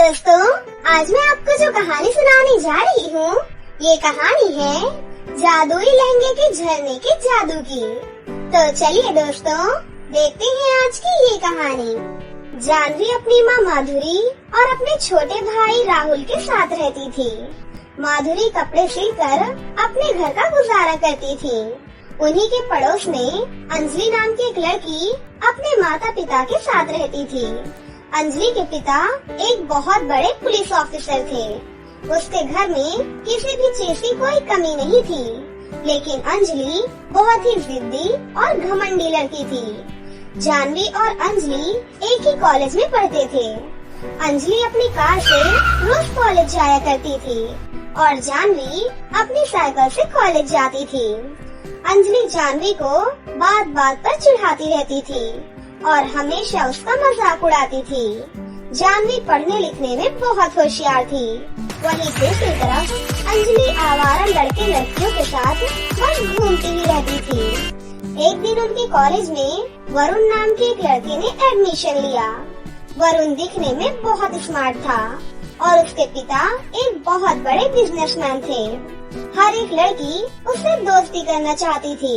दोस्तों, आज मैं आपको जो कहानी सुनाने जा रही हूँ, ये कहानी है जादुई लहंगे के झरने के जादू की। तो चलिए दोस्तों, देखते हैं आज की ये कहानी। जानवी अपनी माँ माधुरी और अपने छोटे भाई राहुल के साथ रहती थी। माधुरी कपड़े सिलकर अपने घर का गुजारा करती थी। उन्हीं के पड़ोस में अंजलि नाम की एक लड़की अपने माता पिता के साथ रहती थी। अंजलि के पिता एक बहुत बड़े पुलिस ऑफिसर थे। उसके घर में किसी भी चीज की कोई कमी नहीं थी, लेकिन अंजलि बहुत ही जिद्दी और घमंडी लड़की थी। जानवी और अंजलि एक ही कॉलेज में पढ़ते थे। अंजलि अपनी कार से रोज कॉलेज जाया करती थी और जानवी अपनी साइकिल से कॉलेज जाती थी। अंजलि जानवी को बात बात पर चिढ़ाती रहती थी और हमेशा उसका मजाक उड़ाती थी। जानवी पढ़ने लिखने में बहुत होशियार थी। वहीं दूसरी तरफ अंजलि आवारा लड़के लड़कियों के साथ बस घूमती ही रहती थी। एक दिन उनके कॉलेज में वरुण नाम के एक लड़के ने एडमिशन लिया। वरुण दिखने में बहुत स्मार्ट था और उसके पिता एक बहुत बड़े बिजनेसमैन थे। हर एक लड़की उससे दोस्ती करना चाहती थी।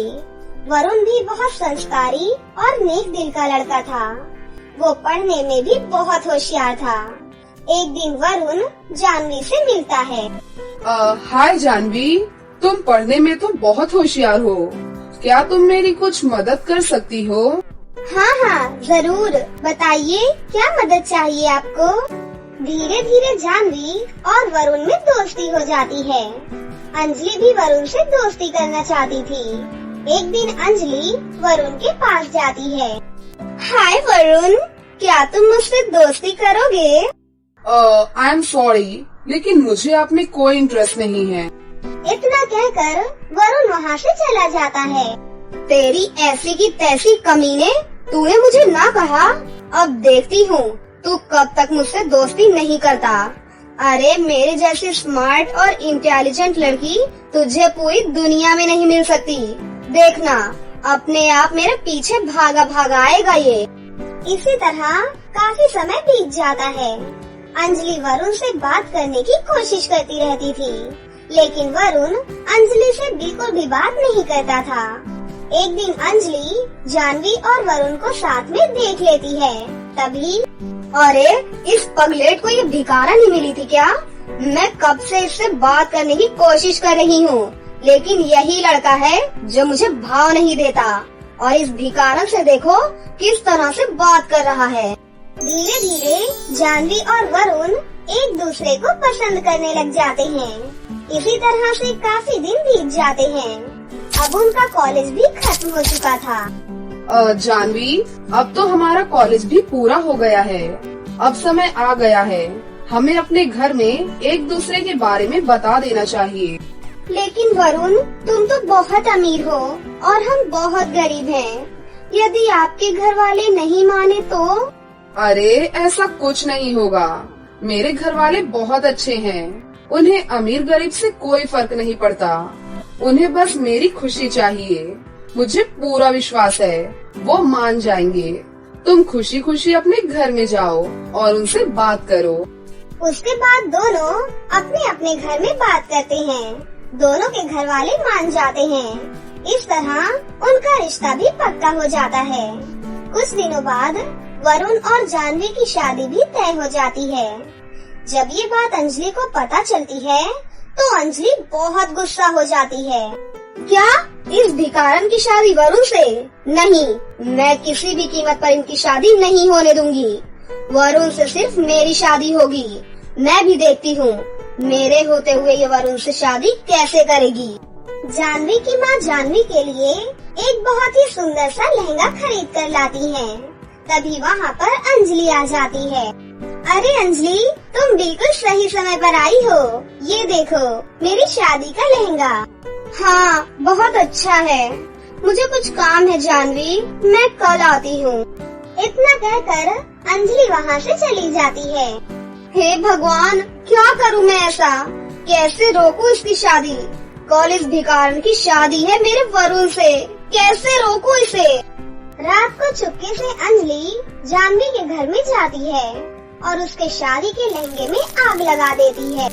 वरुण भी बहुत संस्कारी और नेक दिल का लड़का था। वो पढ़ने में भी बहुत होशियार था। एक दिन वरुण जानवी से मिलता है। हाय जानवी, तुम पढ़ने में तो बहुत होशियार हो। क्या तुम मेरी कुछ मदद कर सकती हो? हाँ, जरूर। बताइए, क्या मदद चाहिए आपको? धीरे धीरे जानवी और वरुण में दोस्ती हो जाती है। अंजलि भी वरुण से दोस्ती करना चाहती थी। एक दिन अंजलि वरुण के पास जाती है। हाय वरुण, क्या तुम मुझसे दोस्ती करोगे? आई एम सॉरी, लेकिन मुझे आप में कोई इंटरेस्ट नहीं है। इतना कहकर वरुण वहाँ से चला जाता है। तेरी ऐसी की तैसी कमीने, तूने मुझे ना कहा। अब देखती हूँ तू कब तक मुझसे दोस्ती नहीं करता। अरे मेरे जैसी स्मार्ट और इंटेलिजेंट लड़की तुझे पूरी दुनिया में नहीं मिल सकती। देखना, अपने आप मेरे पीछे भागा भागा आएगा ये। इसी तरह काफी समय बीत जाता है। अंजलि वरुण से बात करने की कोशिश करती रहती थी, लेकिन वरुण अंजलि से बिल्कुल भी बात नहीं करता था। एक दिन अंजलि जानवी और वरुण को साथ में देख लेती है। तभी अरे, इस पगलेट को ये भिखारा नहीं मिली थी क्या? मैं कब से इससे बात करने की कोशिश कर रही हूँ, लेकिन यही लड़का है जो मुझे भाव नहीं देता। और इस भिखारन से देखो किस तरह से बात कर रहा है। धीरे धीरे जानवी और वरुण एक दूसरे को पसंद करने लग जाते हैं। इसी तरह से काफी दिन बीत जाते हैं। अब उनका कॉलेज भी खत्म हो चुका था। जानवी, अब तो हमारा कॉलेज भी पूरा हो गया है। अब समय आ गया है, हमें अपने घर में एक दूसरे के बारे में बता देना चाहिए। लेकिन वरुण, तुम तो बहुत अमीर हो और हम बहुत गरीब हैं। यदि आपके घर वाले नहीं माने तो? अरे ऐसा कुछ नहीं होगा। मेरे घर वाले बहुत अच्छे हैं। उन्हें अमीर गरीब से कोई फर्क नहीं पड़ता। उन्हें बस मेरी खुशी चाहिए। मुझे पूरा विश्वास है वो मान जाएंगे। तुम खुशी खुशी अपने घर में जाओ और उनसे बात करो। उसके बाद दोनों अपने अपने घर में बात करते हैं। दोनों के घर वाले मान जाते हैं। इस तरह उनका रिश्ता भी पक्का हो जाता है। कुछ दिनों बाद वरुण और जानवी की शादी भी तय हो जाती है। जब ये बात अंजलि को पता चलती है तो अंजलि बहुत गुस्सा हो जाती है। क्या इस भिखारन की शादी वरुण से? नहीं, मैं किसी भी कीमत पर इनकी शादी नहीं होने दूंगी। वरुण से सिर्फ मेरी शादी होगी। मैं भी देखती हूँ मेरे होते हुए ये वरुण से शादी कैसे करेगी। जानवी की माँ जानवी के लिए एक बहुत ही सुंदर सा लहंगा खरीद कर लाती है। तभी वहाँ पर अंजलि आ जाती है। अरे अंजलि, तुम बिल्कुल सही समय पर आई हो। ये देखो, मेरी शादी का लहंगा। हाँ, बहुत अच्छा है। मुझे कुछ काम है जानवी, मैं कल आती हूँ। इतना कहकर अंजलि वहाँ से चली जाती है। हे भगवान, क्या करूँ मैं ऐसा? कैसे रोकूं इसकी शादी? कॉलेज भिखारन की शादी है मेरे वरुण से, कैसे रोकूं इसे? रात को चुपके से अंजलि जानवी के घर में जाती है और उसके शादी के लहंगे में आग लगा देती है।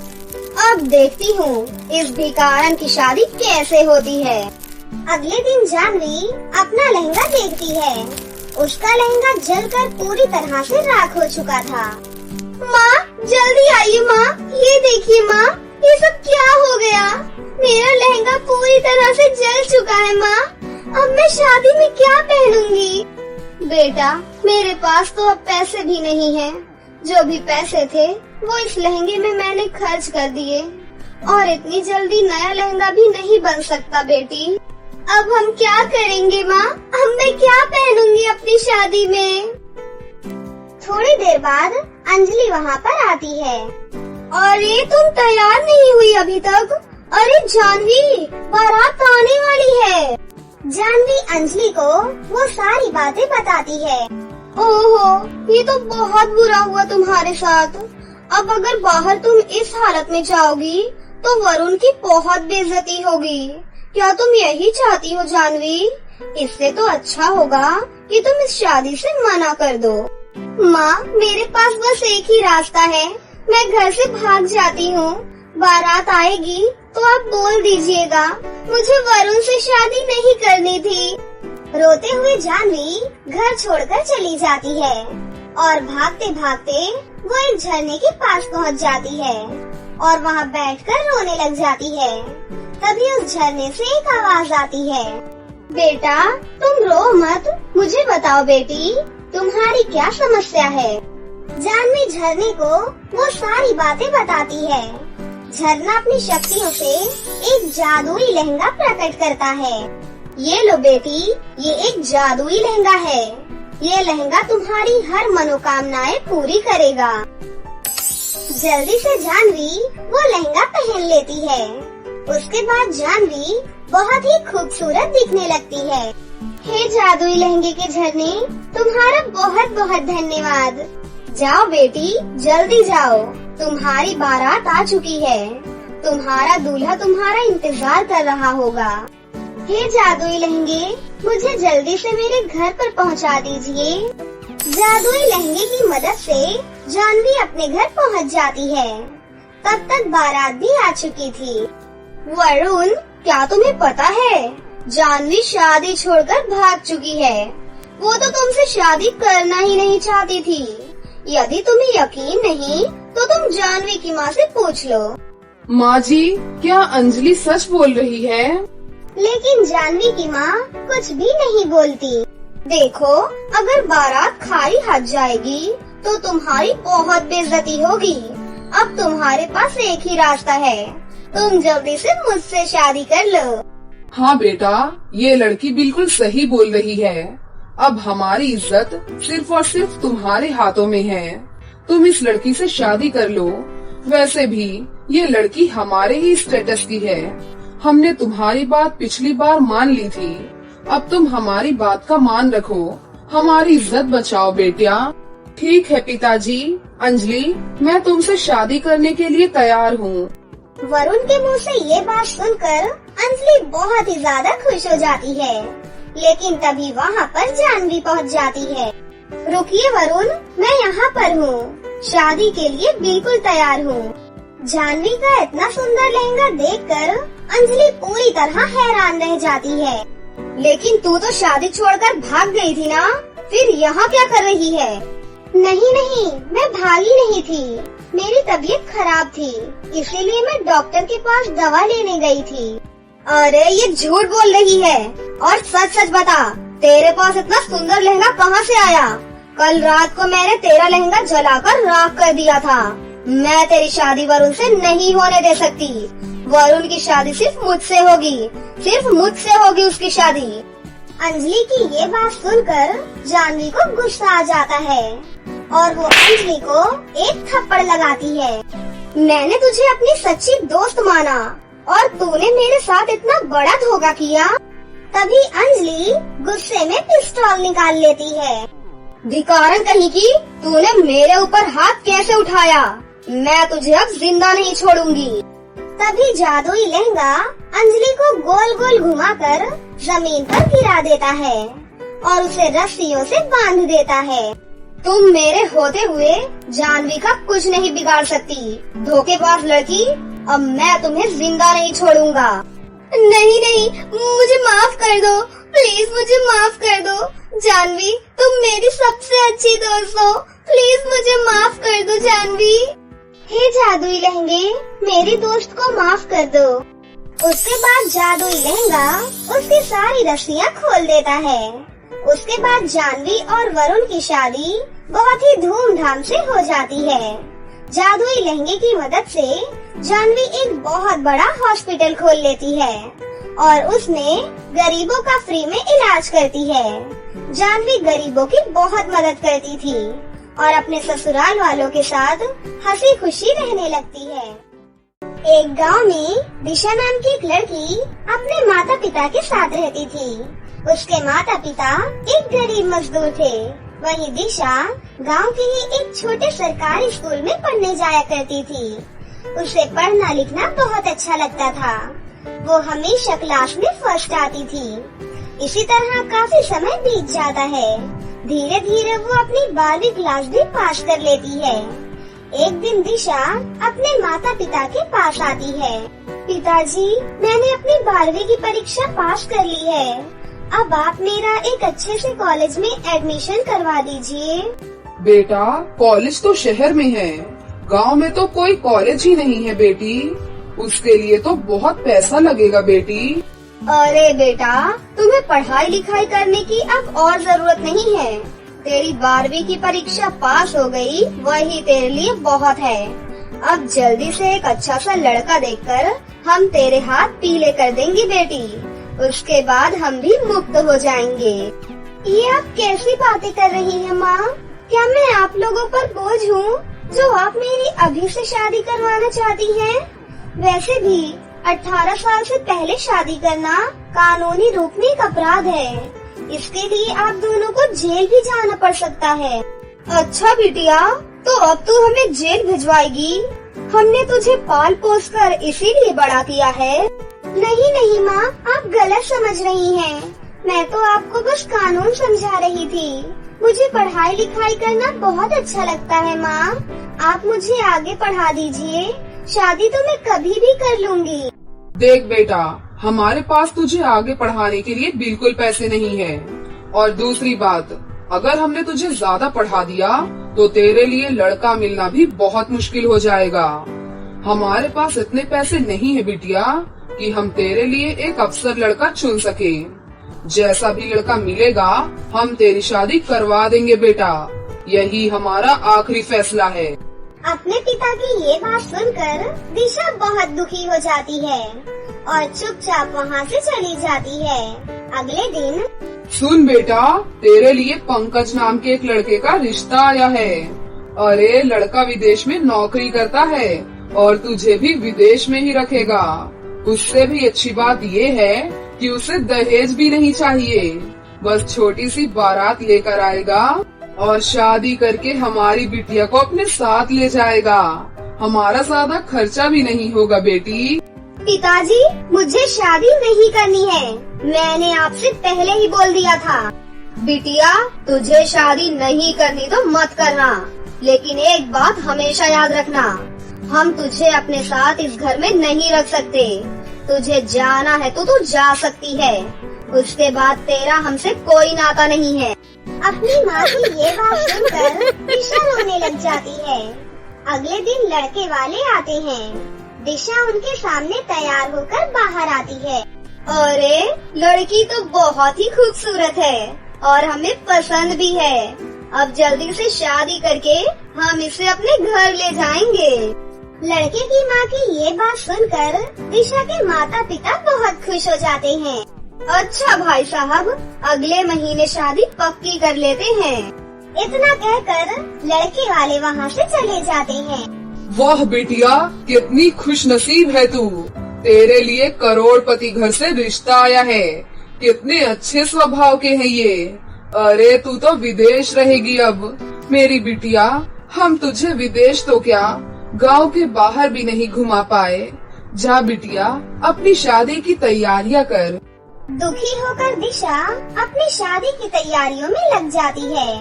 अब देखती हूँ इस भिखारन की शादी कैसे होती है। अगले दिन जानवी अपना लहंगा देखती है। उसका लहंगा जलकर पूरी तरह से राख हो चुका था। माँ जल्दी आइए माँ, ये देखिए माँ, ये सब क्या हो गया? मेरा लहंगा पूरी तरह से जल चुका है माँ। अब मैं शादी में क्या पहनूंगी? बेटा मेरे पास तो अब पैसे भी नहीं हैं। जो भी पैसे थे वो इस लहंगे में मैंने खर्च कर दिए और इतनी जल्दी नया लहंगा भी नहीं बन सकता बेटी। अब हम क्या करेंगे माँ? अब मैं क्या पहनूंगी अपनी शादी में? थोड़ी देर बाद अंजलि वहाँ पर आती है। अरे तुम तैयार नहीं हुई अभी तक? अरे जानवी बारात आने वाली है। जानवी अंजलि को वो सारी बातें बताती है। ओहो ये तो बहुत बुरा हुआ तुम्हारे साथ। अब अगर बाहर तुम इस हालत में जाओगी तो वरुण की बहुत बेइज्जती होगी। क्या तुम यही चाहती हो जानवी? इससे तो अच्छा होगा कि तुम इस शादी से मना कर दो। माँ मेरे पास बस एक ही रास्ता है, मैं घर से भाग जाती हूँ। बारात आएगी तो आप बोल दीजिएगा, मुझे वरुण से शादी नहीं करनी थी। रोते हुए जानवी घर छोड़कर चली जाती है और भागते भागते वो एक झरने के पास पहुँच जाती है और वहाँ बैठकर रोने लग जाती है। तभी उस झरने से एक आवाज आती है, बेटा तुम रो मत, मुझे बताओ बेटी तुम्हारी क्या समस्या है? जानवी झरने को वो सारी बातें बताती है। झरना अपनी शक्तियों से एक जादुई लहंगा प्रकट करता है। ये लो बेटी, ये एक जादुई लहंगा है। ये लहंगा तुम्हारी हर मनोकामनाएं पूरी करेगा। जल्दी से जानवी वो लहंगा पहन लेती है। उसके बाद जानवी बहुत ही खूबसूरत दिखने लगती है। हे जादुई लहंगे के झरने, तुम्हारा बहुत बहुत धन्यवाद। जाओ बेटी जल्दी जाओ, तुम्हारी बारात आ चुकी है। तुम्हारा दूल्हा तुम्हारा इंतजार कर रहा होगा। हे जादुई लहंगे, मुझे जल्दी से मेरे घर पर पहुंचा दीजिए। जादुई लहंगे की मदद से जानवी अपने घर पहुंच जाती है। तब तक बारात भी आ चुकी थी। वरुण क्या तुम्हें पता है, जानवी शादी छोड़कर भाग चुकी है। वो तो तुमसे शादी करना ही नहीं चाहती थी। यदि तुम्हें यकीन नहीं तो तुम जानवी की माँ से पूछ लो। माँ जी क्या अंजलि सच बोल रही है? लेकिन जानवी की माँ कुछ भी नहीं बोलती। देखो अगर बारात खाली हाथ जाएगी तो तुम्हारी बहुत बेइज्जती होगी। अब तुम्हारे पास एक ही रास्ता है, तुम जल्दी से मुझसे शादी कर लो। हाँ बेटा, ये लड़की बिल्कुल सही बोल रही है। अब हमारी इज्जत सिर्फ और सिर्फ तुम्हारे हाथों में है। तुम इस लड़की से शादी कर लो। वैसे भी ये लड़की हमारे ही स्टेटस की है। हमने तुम्हारी बात पिछली बार मान ली थी, अब तुम हमारी बात का मान रखो, हमारी इज्जत बचाओ बेटिया। ठीक है पिताजी। अंजलि मैं तुमसे शादी करने के लिए तैयार हूँ। वरुण के मुंह से ये बात सुनकर अंजलि बहुत ही ज्यादा खुश हो जाती है। लेकिन तभी वहाँ पर जानवी पहुँच जाती है। रुकिए वरुण, मैं यहाँ पर हूँ, शादी के लिए बिल्कुल तैयार हूँ। जानवी का इतना सुंदर लहंगा देखकर अंजलि पूरी तरह हैरान रह जाती है। लेकिन तू तो शादी छोड़कर भाग गई थी ना, फिर यहाँ क्या कर रही है? नहीं, मैं भागी नहीं थी, मेरी तबीयत खराब थी, इसीलिए मैं डॉक्टर के पास दवा लेने गई थी। अरे ये झूठ बोल रही है, और सच सच बता, तेरे पास इतना सुंदर लहंगा कहाँ से आया? कल रात को मैंने तेरा लहंगा जलाकर राख कर दिया था। मैं तेरी शादी वरुण से नहीं होने दे सकती। वरुण की शादी सिर्फ मुझसे होगी, सिर्फ मुझसे होगी उसकी शादी। अंजलि की ये बात सुनकर जानवी को गुस्सा आ जाता है और वो अंजलि को एक थप्पड़ लगाती है। मैंने तुझे अपनी सच्ची दोस्त माना और तूने मेरे साथ इतना बड़ा धोखा किया। तभी अंजलि गुस्से में पिस्तौल निकाल लेती है। धिक्कारन कहीं की, तूने मेरे ऊपर हाथ कैसे उठाया? मैं तुझे अब जिंदा नहीं छोड़ूंगी। तभी जादुई लहंगा अंजलि को गोल गोल घुमाकर जमीन पर गिरा देता है और उसे रस्सियों से बांध देता है। तुम मेरे होते हुए जानवी का कुछ नहीं बिगाड़ सकती। धोखेबाज लड़की, अब मैं तुम्हें जिंदा नहीं छोड़ूंगा। नहीं नहीं, मुझे माफ कर दो, प्लीज मुझे माफ कर दो। जानवी, तुम मेरी सबसे अच्छी दोस्त हो, प्लीज मुझे माफ कर दो जानवी। हे जादुई लहंगे, मेरी दोस्त को माफ कर दो। उसके बाद जादुई लहंगा उसकी सारी रस्सियाँ खोल देता है। उसके बाद जानवी और वरुण की शादी बहुत ही धूमधाम से हो जाती है। जादुई लहंगे की मदद से जानवी एक बहुत बड़ा हॉस्पिटल खोल लेती है और उसमें गरीबों का फ्री में इलाज करती है। जानवी गरीबों की बहुत मदद करती थी और अपने ससुराल वालों के साथ हंसी खुशी रहने लगती है। एक गांव में दिशा नाम की एक लड़की अपने माता पिता के साथ रहती थी। उसके माता पिता एक गरीब मजदूर थे। वहीं दिशा गांव के ही एक छोटे सरकारी स्कूल में पढ़ने जाया करती थी। उसे पढ़ना लिखना बहुत अच्छा लगता था। वो हमेशा क्लास में फर्स्ट आती थी। इसी तरह काफी समय बीत जाता है। धीरे धीरे वो अपनी 12वीं क्लास भी पास कर लेती है। एक दिन दिशा अपने माता पिता के पास आती है। पिताजी, मैंने अपनी 12वीं की परीक्षा पास कर ली है। अब आप मेरा एक अच्छे से कॉलेज में एडमिशन करवा दीजिए। बेटा, कॉलेज तो शहर में है, गांव में तो कोई कॉलेज ही नहीं है बेटी। उसके लिए तो बहुत पैसा लगेगा बेटी। अरे बेटा, तुम्हें पढ़ाई लिखाई करने की अब और जरूरत नहीं है। तेरी 12वीं की परीक्षा पास हो गई, वही तेरे लिए बहुत है। अब जल्दी से एक अच्छा सा लड़का देखकर हम तेरे हाथ पीले कर देंगे बेटी। उसके बाद हम भी मुक्त हो जाएंगे। ये आप कैसी बातें कर रही हैं माँ? क्या मैं आप लोगों पर बोझ हूँ जो आप मेरी अभी से शादी करवाना चाहती हैं? वैसे भी 18 साल से पहले शादी करना कानूनी रूप में एक अपराध है। इसके लिए आप दोनों को जेल भी जाना पड़ सकता है। अच्छा बिटिया, तो अब तू हमें जेल भिजवाएगी? हमने तुझे पाल पोस कर इसीलिए बड़ा किया है। नहीं नहीं माँ, आप गलत समझ रही हैं। मैं तो आपको बस कानून समझा रही थी। मुझे पढ़ाई लिखाई करना बहुत अच्छा लगता है माँ। आप मुझे आगे पढ़ा दीजिए। शादी तो मैं कभी भी कर लूँगी। देख बेटा, हमारे पास तुझे आगे पढ़ाने के लिए बिल्कुल पैसे नहीं है। और दूसरी बात, अगर हमने तुझे ज्यादा पढ़ा दिया तो तेरे लिए लड़का मिलना भी बहुत मुश्किल हो जाएगा। हमारे पास इतने पैसे नहीं है बिटिया कि हम तेरे लिए एक अफसर लड़का चुन सके। जैसा भी लड़का मिलेगा हम तेरी शादी करवा देंगे बेटा। यही हमारा आखिरी फैसला है। अपने पिता की ये बात सुनकर दिशा बहुत दुखी हो जाती है और चुपचाप वहाँ से चली जाती है। अगले दिन, सुन बेटा, तेरे लिए पंकज नाम के एक लड़के का रिश्ता आया है। अरे लड़का विदेश में नौकरी करता है और तुझे भी विदेश में ही रखेगा। उससे भी अच्छी बात ये है कि उसे दहेज भी नहीं चाहिए। बस छोटी सी बारात लेकर आएगा और शादी करके हमारी बिटिया को अपने साथ ले जाएगा। हमारा ज्यादा खर्चा भी नहीं होगा बेटी। पिताजी, मुझे शादी नहीं करनी है। मैंने आपसे पहले ही बोल दिया था। बिटिया, तुझे शादी नहीं करनी तो मत करना, लेकिन एक बात हमेशा याद रखना, हम तुझे अपने साथ इस घर में नहीं रख सकते। तुझे जाना है तो तू जा सकती है, उसके बाद तेरा हमसे कोई नाता नहीं है। अपनी माँ की ये बात सुनकर दिशा रोने लग जाती है। अगले दिन लड़के वाले आते हैं। दिशा उनके सामने तैयार होकर बाहर आती है। अरे लड़की तो बहुत ही खूबसूरत है और हमें पसंद भी है। अब जल्दी से शादी करके हम इसे अपने घर ले जाएंगे। लड़के की माँ की ये बात सुनकर दिशा के माता पिता बहुत खुश हो जाते हैं। अच्छा भाई साहब, अगले महीने शादी पक्की कर लेते हैं। इतना कहकर लड़के वाले वहाँ से चले जाते हैं। वाह बेटिया, कितनी खुश नसीब है तू। तेरे लिए करोड़पति घर से रिश्ता आया है। कितने अच्छे स्वभाव के हैं ये। अरे तू तो विदेश रहेगी अब। मेरी बिटिया, हम तुझे विदेश तो क्या, गांव के बाहर भी नहीं घुमा पाए। जा बिटिया, अपनी शादी की तैयारियां कर। दुखी होकर दिशा अपनी शादी की तैयारियों में लग जाती है।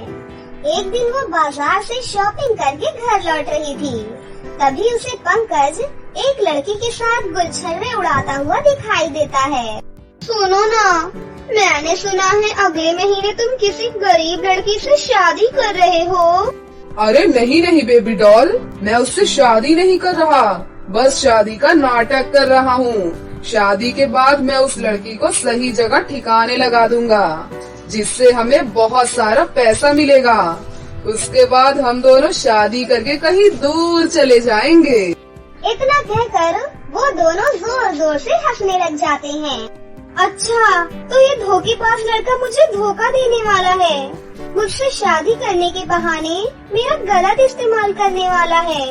एक दिन वो बाजार से शॉपिंग करके घर लौट रही थी। तभी उसे पंकज एक लड़की के साथ गुलछर्रे उड़ाता हुआ दिखाई देता है। सुनो ना, मैंने सुना है अगले महीने तुम किसी गरीब लड़की से शादी कर रहे हो। अरे नहीं नहीं बेबी डॉल, मैं उससे शादी नहीं कर रहा, बस शादी का नाटक कर रहा हूँ। शादी के बाद मैं उस लड़की को सही जगह ठिकाने लगा दूंगा, जिससे हमें बहुत सारा पैसा मिलेगा। उसके बाद हम दोनों शादी करके कहीं दूर चले जाएंगे। इतना कहकर वो दोनों जोर जोर से हंसने लग जाते हैं। अच्छा, तो ये धोखेबाज लड़का मुझे धोखा देने वाला है, मुझसे शादी करने के बहाने मेरा गलत इस्तेमाल करने वाला है।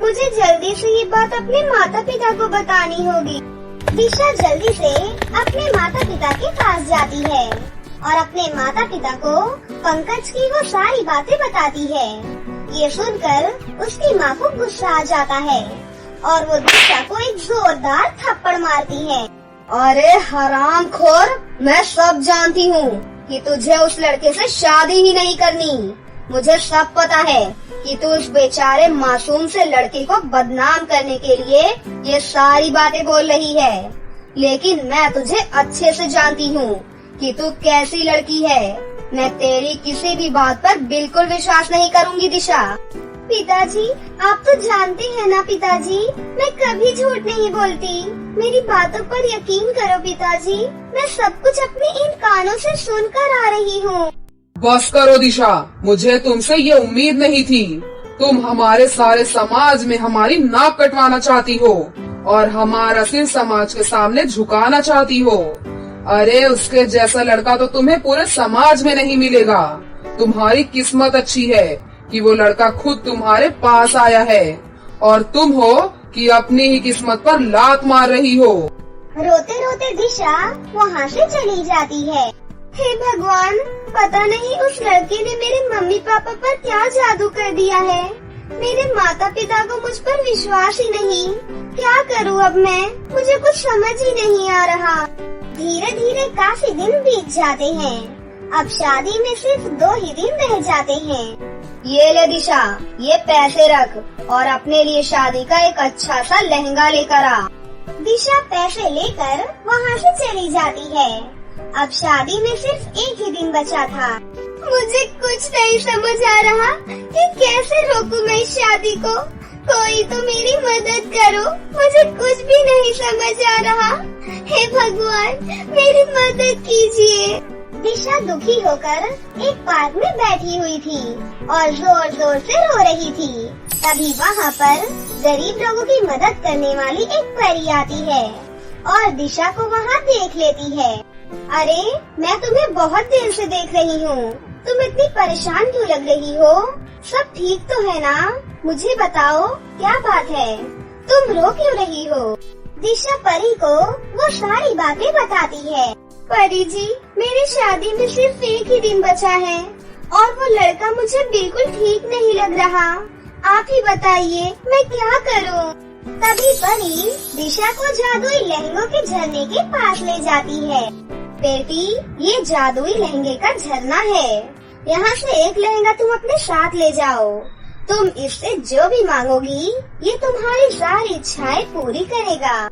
मुझे जल्दी से ये बात अपने माता पिता को बतानी होगी। दिशा जल्दी से अपने माता पिता के पास जाती है और अपने माता पिता को पंकज की वो सारी बातें बताती है। ये सुनकर उसकी माँ को गुस्सा आ जाता है और वो दिशा को एक जोरदार थप्पड़ मारती है। अरे हरामखोर, मैं सब जानती हूँ कि तुझे उस लड़के से शादी ही नहीं करनी। मुझे सब पता है कि तू उस बेचारे मासूम से लड़के को बदनाम करने के लिए ये सारी बातें बोल रही है, लेकिन मैं तुझे अच्छे से जानती हूँ कि तू कैसी लड़की है। मैं तेरी किसी भी बात पर बिल्कुल विश्वास नहीं करूँगी दिशा। पिताजी, आप तो जानते हैं ना पिताजी, मैं कभी झूठ नहीं बोलती। मेरी बातों पर यकीन करो पिताजी, मैं सब कुछ अपने इन कानों से सुनकर आ रही हूँ। बस करो दिशा, मुझे तुमसे ये उम्मीद नहीं थी। तुम हमारे सारे समाज में हमारी नाक कटवाना चाहती हो और हमारा सिर समाज के सामने झुकाना चाहती हो। अरे उसके जैसा लड़का तो तुम्हें पूरे समाज में नहीं मिलेगा। तुम्हारी किस्मत अच्छी है कि वो लड़का खुद तुम्हारे पास आया है और तुम हो कि अपनी ही किस्मत पर लात मार रही हो। रोते रोते दिशा वहाँ से चली जाती है। हे भगवान, पता नहीं उस लड़के ने मेरे मम्मी पापा पर क्या जादू कर दिया है। मेरे माता पिता को मुझ पर विश्वास ही नहीं। क्या करूँ अब मैं, मुझे कुछ समझ ही नहीं आ रहा। धीरे धीरे काफी दिन बीत जाते हैं। अब शादी में सिर्फ 2 ही दिन रह जाते हैं। ये ले दिशा, ये पैसे रख और अपने लिए शादी का एक अच्छा सा लहंगा लेकर आ। दिशा पैसे लेकर वहाँ से चली जाती है। अब शादी में सिर्फ 1 ही दिन बचा था। मुझे कुछ नहीं समझ आ रहा कि कैसे रोकूं मैं इस शादी को। कोई तो मेरी मदद करो, मुझे कुछ भी नहीं समझ आ रहा। हे भगवान, मेरी मदद कीजिए। दिशा दुखी होकर एक पार्क में बैठी हुई थी और जोर जोर से रो रही थी। तभी वहाँ पर गरीब लोगों की मदद करने वाली एक परी आती है और दिशा को वहाँ देख लेती है। अरे, मैं तुम्हें बहुत देर से देख रही हूँ, तुम इतनी परेशान क्यों लग रही हो? सब ठीक तो है ना? मुझे बताओ क्या बात है, तुम रो क्यों रही हो? दिशा परी को वो सारी बातें बताती है। परी जी, मेरी शादी में सिर्फ 1 ही दिन बचा है और वो लड़का मुझे बिल्कुल ठीक नहीं लग रहा। आप ही बताइए मैं क्या करूं? तभी परी दिशा को जादुई लहंगों के झरने के पास ले जाती है। बेटी, ये जादुई लहंगे का झरना है, यहाँ से एक लहंगा तुम अपने साथ ले जाओ। तुम इससे जो भी मांगोगी ये तुम्हारी सारी इच्छाएं पूरी करेगा।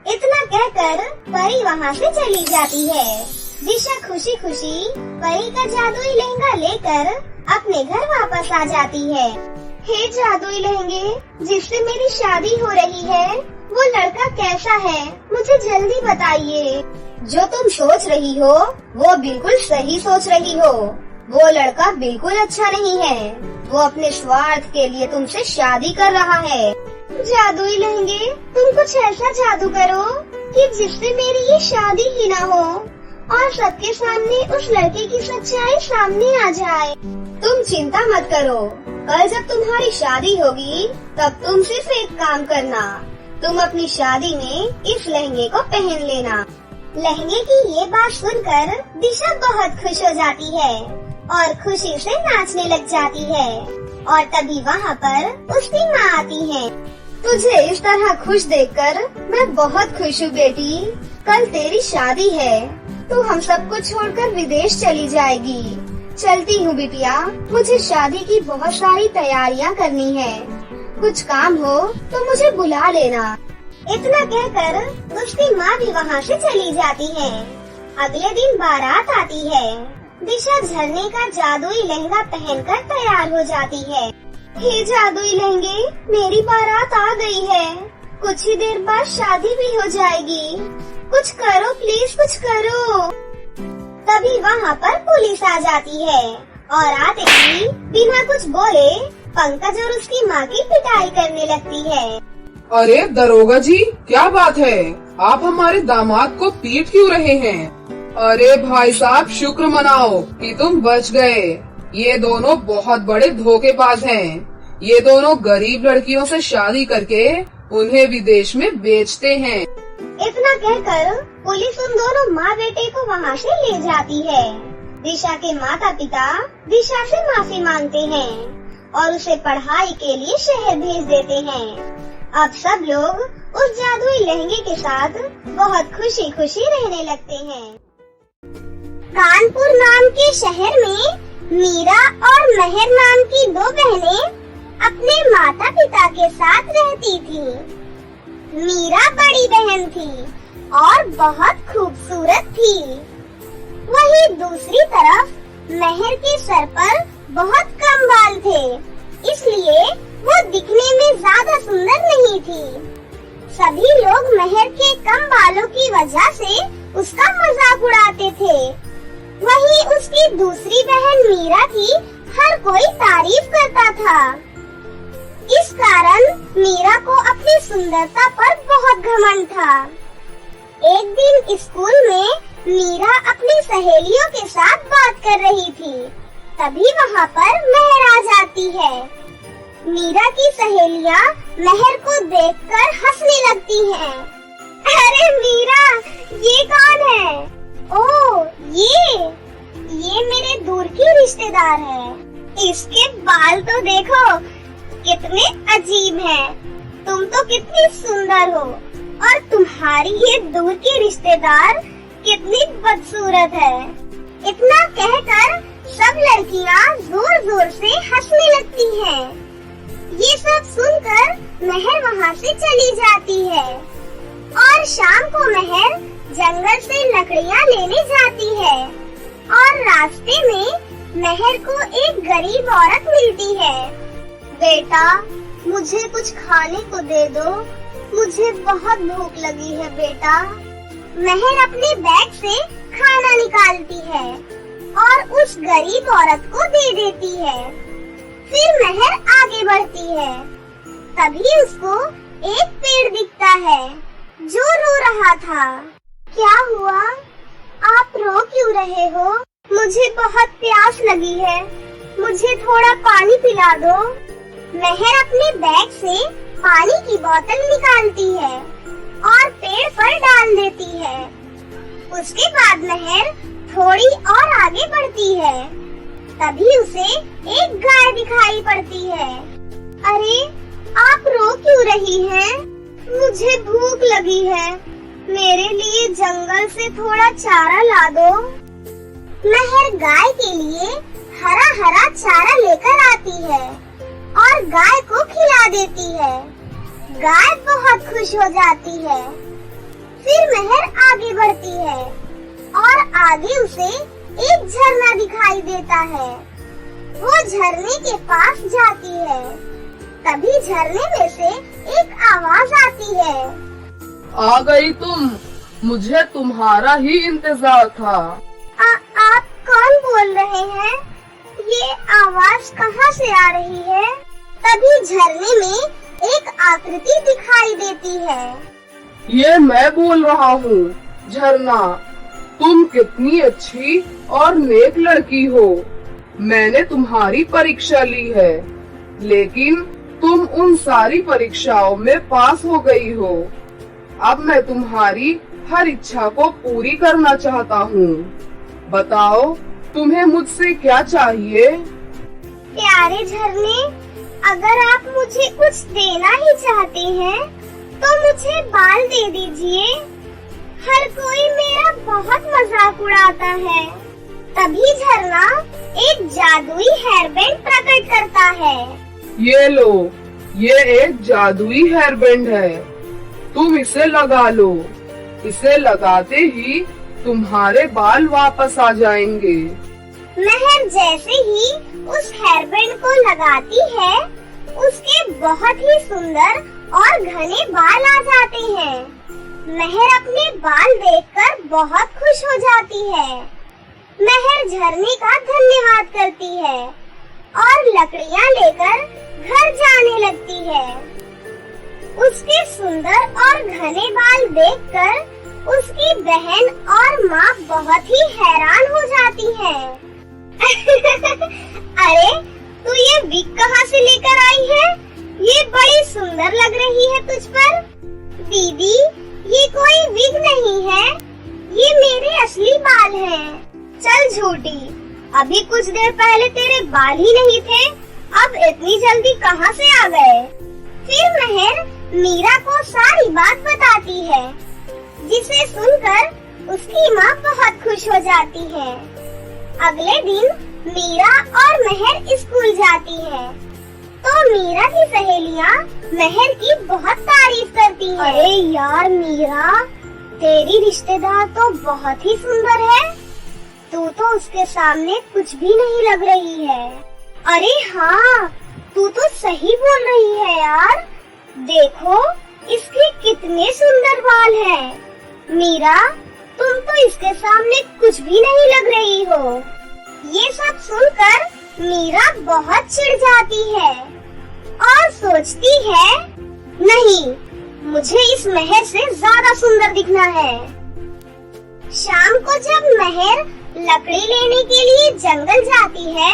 इतना कहकर परी वहाँ से चली जाती है। दिशा खुशी खुशी परी का जादुई लहंगा लेकर अपने घर वापस आ जाती है। हे जादुई लहंगे, जिससे मेरी शादी हो रही है, वो लड़का कैसा है, मुझे जल्दी बताइए। जो तुम सोच रही हो वो बिल्कुल सही सोच रही हो। वो लड़का बिल्कुल अच्छा नहीं है, वो अपने स्वार्थ के लिए तुमसे शादी कर रहा है। जादुई लहंगे, तुम कुछ ऐसा जादू करो कि जिससे मेरी ये शादी ही ना हो और सबके सामने उस लड़के की सच्चाई सामने आ जाए। तुम चिंता मत करो, कल जब तुम्हारी शादी होगी तब तुम सिर्फ एक काम करना, तुम अपनी शादी में इस लहंगे को पहन लेना। लहंगे की ये बात सुनकर दिशा बहुत खुश हो जाती है और खुशी से नाचने लग जाती है। और तभी वहाँ पर उसकी माँ आती है। तुझे इस तरह खुश देखकर मैं बहुत खुश हूँ बेटी। कल तेरी शादी है, तू हम सबको छोड़कर विदेश चली जाएगी। चलती हूँ बिटिया, मुझे शादी की बहुत सारी तैयारियाँ करनी है। कुछ काम हो तो मुझे बुला लेना। इतना कहकर उसकी माँ भी वहाँ से चली जाती है। अगले दिन बारात आती है। दिशा झरने का जादुई लहंगा पहनकर तैयार हो जाती है। हे जादुई लहंगे, मेरी बारात आ गई है। कुछ ही देर बाद शादी भी हो जाएगी। कुछ करो प्लीज, कुछ करो। तभी वहाँ पर पुलिस आ जाती है और आते ही बिना कुछ बोले पंकज और उसकी माँ की पिटाई करने लगती है। अरे दरोगा जी, क्या बात है? आप हमारे दामाद को पीट क्यों रहे हैं? अरे भाई साहब, शुक्र मनाओ कि तुम बच गए। ये दोनों बहुत बड़े धोखेबाज हैं। ये दोनों गरीब लड़कियों से शादी करके उन्हें विदेश में बेचते हैं। इतना कहकर पुलिस उन दोनों माँ बेटे को वहाँ से ले जाती है। दिशा के माता पिता दिशा से माफी मांगते हैं और उसे पढ़ाई के लिए शहर भेज देते हैं। अब सब लोग उस जादुई लहंगे के साथ बहुत खुशी खुशी रहने लगते हैं। कानपुर नाम के शहर में मीरा और मेहर नाम की दो बहनें अपने माता पिता के साथ रहती थीं। मीरा बड़ी बहन थी और बहुत खूबसूरत थी। वहीं दूसरी तरफ मेहर के सर पर बहुत कम बाल थे, इसलिए वो दिखने में ज्यादा सुंदर नहीं थी। सभी लोग मेहर के कम बालों की वजह से उसका मजाक उड़ाते थे। वहीं उसकी दूसरी बहन मीरा की हर कोई तारीफ करता था। इस कारण मीरा को अपनी सुंदरता पर बहुत घमंड था। एक दिन स्कूल में मीरा अपनी सहेलियों के साथ बात कर रही थी। तभी वहाँ पर मेहर आ जाती है। मीरा की सहेलियाँ मेहर को देखकर हंसने लगती हैं। अरे मीरा, ये कौन है? ओह, ये मेरे दूर की रिश्तेदार है। इसके बाल तो देखो कितने अजीब हैं। तुम तो कितनी सुंदर हो और तुम्हारी ये दूर की रिश्तेदार कितनी बदसूरत है। इतना कहकर सब लड़कियाँ जोर जोर से हंसने लगती हैं। ये सब सुनकर मेहर वहाँ से चली जाती है और शाम को मेहर जंगल से लकड़ियाँ लेने जाती है और रास्ते में मेहर को एक गरीब औरत मिलती है। बेटा, मुझे कुछ खाने को दे दो, मुझे बहुत भूख लगी है बेटा। मेहर अपने बैग से खाना निकालती है और उस गरीब औरत को दे देती है। फिर मेहर आगे बढ़ती है। तभी उसको एक पेड़ दिखता है जो रो रहा था। क्या हुआ? आप रो क्यों रहे हो? मुझे बहुत प्यास लगी है, मुझे थोड़ा पानी पिला दो। मेहर अपने बैग से पानी की बोतल निकालती है और पेड़ पर डाल देती है। उसके बाद मेहर थोड़ी और आगे बढ़ती है। तभी उसे एक गाय दिखाई पड़ती है। अरे, आप रो क्यों रही हैं? मुझे भूख लगी है, मेरे लिए जंगल से थोड़ा चारा ला दो। मेहर गाय के लिए हरा हरा चारा लेकर आती है और गाय को खिला देती है। गाय बहुत खुश हो जाती है। फिर मेहर आगे बढ़ती है और आगे उसे एक झरना दिखाई देता है। वो झरने के पास जाती है। तभी झरने में से एक आवाज आती है। आ गई तुम, मुझे तुम्हारा ही इंतजार था। आप कौन बोल रहे हैं? ये आवाज कहाँ से आ रही है? तभी झरने में एक आकृति दिखाई देती है। ये मैं बोल रहा हूँ। झरना, तुम कितनी अच्छी और नेक लड़की हो। मैंने तुम्हारी परीक्षा ली है, लेकिन तुम उन सारी परीक्षाओं में पास हो गई हो। अब मैं तुम्हारी हर इच्छा को पूरी करना चाहता हूँ। बताओ, तुम्हें मुझसे क्या चाहिए? प्यारे झरने, अगर आप मुझे कुछ देना ही चाहते हैं, तो मुझे बाल दे दीजिए। हर कोई मेरा बहुत मजाक उड़ाता है। तभी झरना एक जादुई हेयर बैंड प्रकट करता है। ये लो, ये एक जादुई हेयर बैंड है, तुम इसे लगा लो। इसे लगाते ही तुम्हारे बाल वापस आ जाएंगे। महर जैसे ही उस हेयर बैंड को लगाती है, उसके बहुत ही सुंदर और घने बाल आ जाते हैं। महर अपने बाल देखकर बहुत खुश हो जाती है। महर झरने का धन्यवाद करती है और लकड़ियाँ लेकर घर जाने लगती है। उसके सुंदर और घने बाल देखकर उसकी बहन और माँ बहुत ही हैरान हो जाती है। अरे, तू ये विग कहाँ से लेकर आई है? ये बड़ी सुंदर लग रही है तुझ पर। दीदी, ये कोई विग नहीं है, ये मेरे असली बाल हैं। चल झूठी, अभी कुछ देर पहले तेरे बाल ही नहीं थे, अब इतनी जल्दी कहाँ से आ गए? फिर महर मीरा को सारी बात बताती है, जिसे सुनकर उसकी माँ बहुत खुश हो जाती है। अगले दिन मीरा और महर स्कूल जाती है, तो मीरा की सहेलियाँ महर की बहुत तारीफ करती हैं। अरे यार मीरा, तेरी रिश्तेदार तो बहुत ही सुंदर है, तू तो उसके सामने कुछ भी नहीं लग रही है। अरे हाँ, तू तो सही बोल रही है यार, देखो इसके कितने सुंदर बाल हैं। मीरा, तुम तो इसके सामने कुछ भी नहीं लग रही हो। ये सब सुनकर मीरा बहुत चिढ़ जाती है और सोचती है, नहीं, मुझे इस महर से ज्यादा सुंदर दिखना है। शाम को जब महर लकड़ी लेने के लिए जंगल जाती है,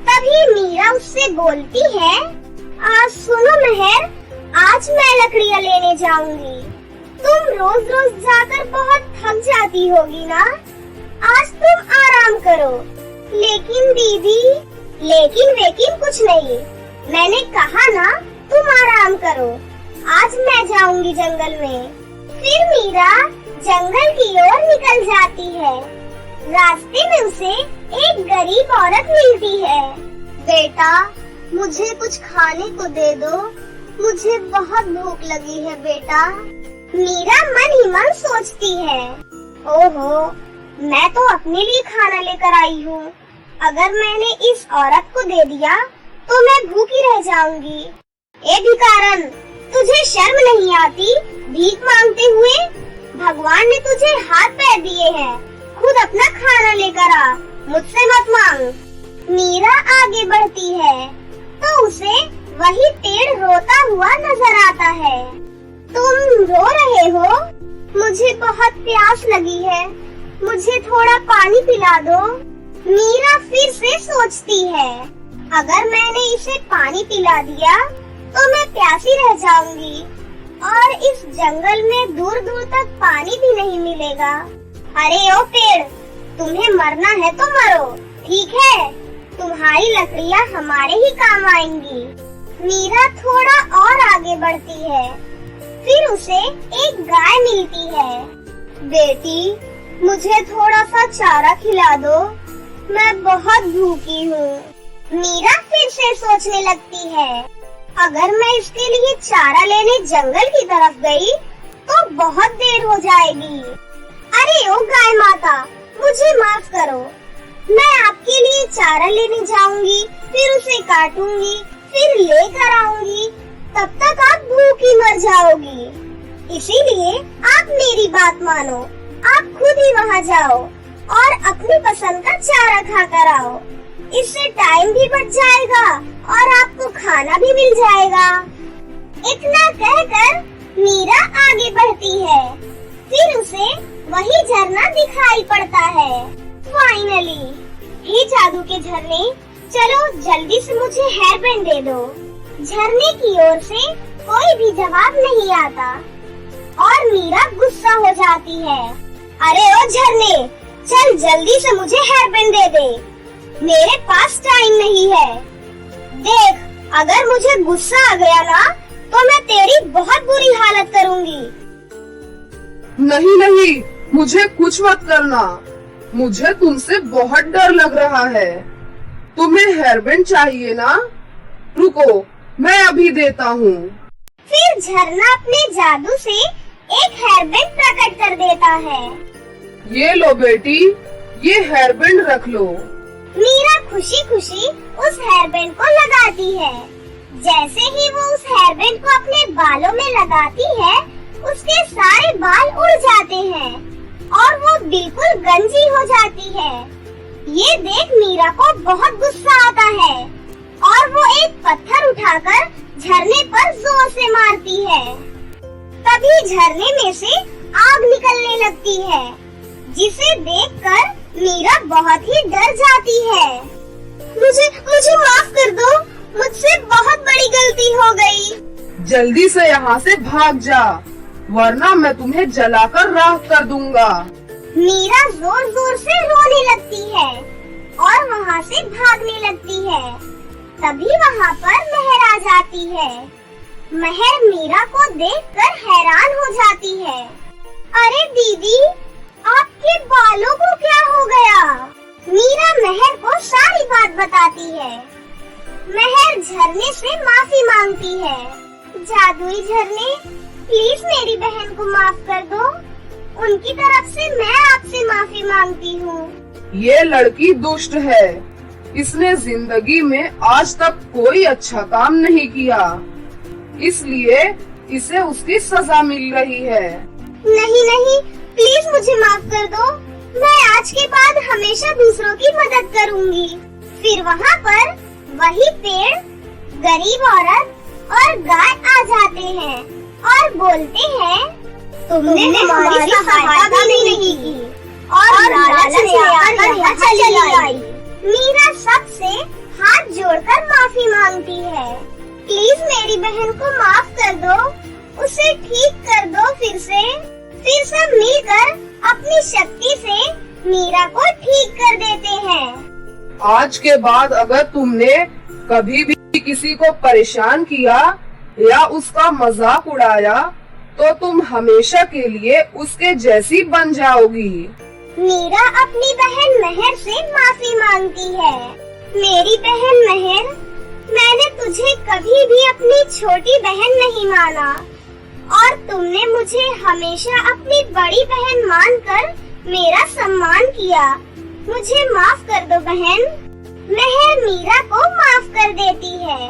तभी मीरा उससे बोलती है, सुनो महर, आज मैं लकड़ियाँ लेने जाऊंगी। तुम रोज रोज जाकर बहुत थक जाती होगी ना, आज तुम आराम करो। लेकिन दीदी, लेकिन वेकिन कुछ नहीं, मैंने कहा ना तुम आराम करो, आज मैं जाऊंगी जंगल में। फिर मीरा जंगल की ओर निकल जाती है। रास्ते में उसे एक गरीब औरत मिलती है। बेटा, मुझे कुछ खाने को दे दो, मुझे बहुत भूख लगी है बेटा। मीरा मन ही मन सोचती है, ओहो, मैं तो अपने लिए खाना लेकर आई हूँ, अगर मैंने इस औरत को दे दिया तो मैं भूखी रह जाऊंगी। ए भिखारन, तुझे शर्म नहीं आती भीख मांगते हुए? भगवान ने तुझे हाथ पैर दिए हैं, खुद अपना खाना लेकर आ, मुझसे मत मांग। मीरा आगे बढ़ती है तो उसे वही पेड़ रोता हुआ नजर आता है। तुम रो रहे हो? मुझे बहुत प्यास लगी है, मुझे थोड़ा पानी पिला दो। मीरा फिर से सोचती है, अगर मैंने इसे पानी पिला दिया तो मैं प्यासी रह जाऊंगी और इस जंगल में दूर दूर तक पानी भी नहीं मिलेगा। अरे ओ पेड़, तुम्हें मरना है तो मरो, ठीक है, तुम्हारी लकड़ियाँ हमारे ही काम आएंगी। मीरा थोड़ा और आगे बढ़ती है, फिर उसे एक गाय मिलती है। बेटी, मुझे थोड़ा सा चारा खिला दो, मैं बहुत भूखी हूँ। मीरा फिर से सोचने लगती है, अगर मैं इसके लिए चारा लेने जंगल की तरफ गई तो बहुत देर हो जाएगी। अरे ओ गाय माता, मुझे माफ करो, मैं आपके लिए चारा लेने जाऊंगी, फिर उसे काटूंगी, फिर लेकर आऊंगी, तब तक आप भूखी मर जाओगी। इसीलिए आप मेरी बात मानो, आप खुद ही वहाँ जाओ और अपनी पसंद का चारा खा कर आओ, इससे टाइम भी बच जाएगा और आपको खाना भी मिल जाएगा। इतना कहकर मीरा आगे बढ़ती है, फिर उसे वही झरना दिखाई पड़ता है। फाइनली, हे जादू के झरने, चलो जल्दी से मुझे हेयर बैंड दे दो। झरने की ओर से कोई भी जवाब नहीं आता और मीरा गुस्सा हो जाती है। अरे ओ झरने, चल जल्दी से मुझे हेयर बैंड दे दे, मेरे पास टाइम नहीं है। देख, अगर मुझे गुस्सा आ गया ना तो मैं तेरी बहुत बुरी हालत करूंगी। नहीं नहीं, मुझे कुछ मत करना, मुझे तुमसे बहुत डर लग रहा है। तुम्हें हेयरबैंड चाहिए ना? रुको, मैं अभी देता हूँ। फिर झरना अपने जादू से एक हेयरबैंड प्रकट कर देता है। ये लो बेटी, ये हेयरबैंड रख लो। मीरा खुशी खुशी उस हेयरबैंड को लगाती है। जैसे ही वो उस हेयरबैंड को अपने बालों में लगाती है, उसके सारे बाल उड़ जाते हैं और वो बिल्कुल गंजी हो जाती है। ये देख मीरा को बहुत गुस्सा आता है और वो एक पत्थर उठाकर झरने पर जोर से मारती है। तभी झरने में से आग निकलने लगती है, जिसे देखकर मीरा बहुत ही डर जाती है। मुझे माफ कर दो, मुझसे बहुत बड़ी गलती हो गई। जल्दी से यहाँ से भाग जा, वरना मैं तुम्हें जलाकर राख कर दूंगा। मीरा जोर जोर से रोने लगती है और वहाँ से भागने लगती है। तभी वहाँ पर मेहर आ जाती है। मेहर मीरा को देखकर हैरान हो जाती है। अरे दीदी, आपके बालों को क्या हो गया? मीरा मेहर को सारी बात बताती है। मेहर झरने से माफी मांगती है। जादुई झरने, प्लीज मेरी बहन को माफ कर दो। उनकी तरफ से मैं आपसे माफी मांगती हूँ। ये लड़की दुष्ट है। इसने जिंदगी में आज तक कोई अच्छा काम नहीं किया, इसलिए इसे उसकी सजा मिल रही है। नहीं, प्लीज मुझे माफ कर दो। मैं आज के बाद हमेशा दूसरों की मदद करूँगी। फिर वहाँ पर वही पेड़, गरीब औरत और गाय आ जाते हैं और बोलते हैं, तुमने हमारी सहायता भी नहीं की और लालच में आकर यहाँ चली आई। मीरा सबसे हाथ जोड़कर माफी मांगती है। प्लीज मेरी बहन को माफ कर दो, उसे ठीक कर दो फिर से। फिर सब मिलकर अपनी शक्ति से मीरा को ठीक कर देते हैं। आज के बाद अगर तुमने कभी भी किसी को परेशान किया या उसका मजाक उड़ाया, तो तुम हमेशा के लिए उसके जैसी बन जाओगी। मीरा अपनी बहन मेहर से माफी मांगती है। मेरी बहन मेहर, मैंने तुझे कभी भी अपनी छोटी बहन नहीं माना और तुमने मुझे हमेशा अपनी बड़ी बहन मानकर मेरा सम्मान किया। मुझे माफ कर दो बहन। मेहर मीरा को माफ कर देती है।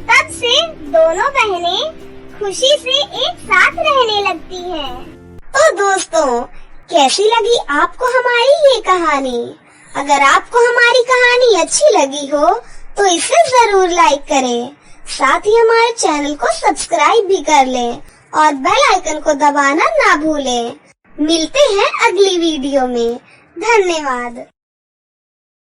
तब से दोनों बहनें खुशी से एक साथ रहने लगती हैं। तो दोस्तों, कैसी लगी आपको हमारी ये कहानी? अगर आपको हमारी कहानी अच्छी लगी हो तो इसे जरूर लाइक करें। साथ ही हमारे चैनल को सब्सक्राइब भी कर लें और बेल आइकन को दबाना ना भूलें। मिलते हैं अगली वीडियो में। धन्यवाद।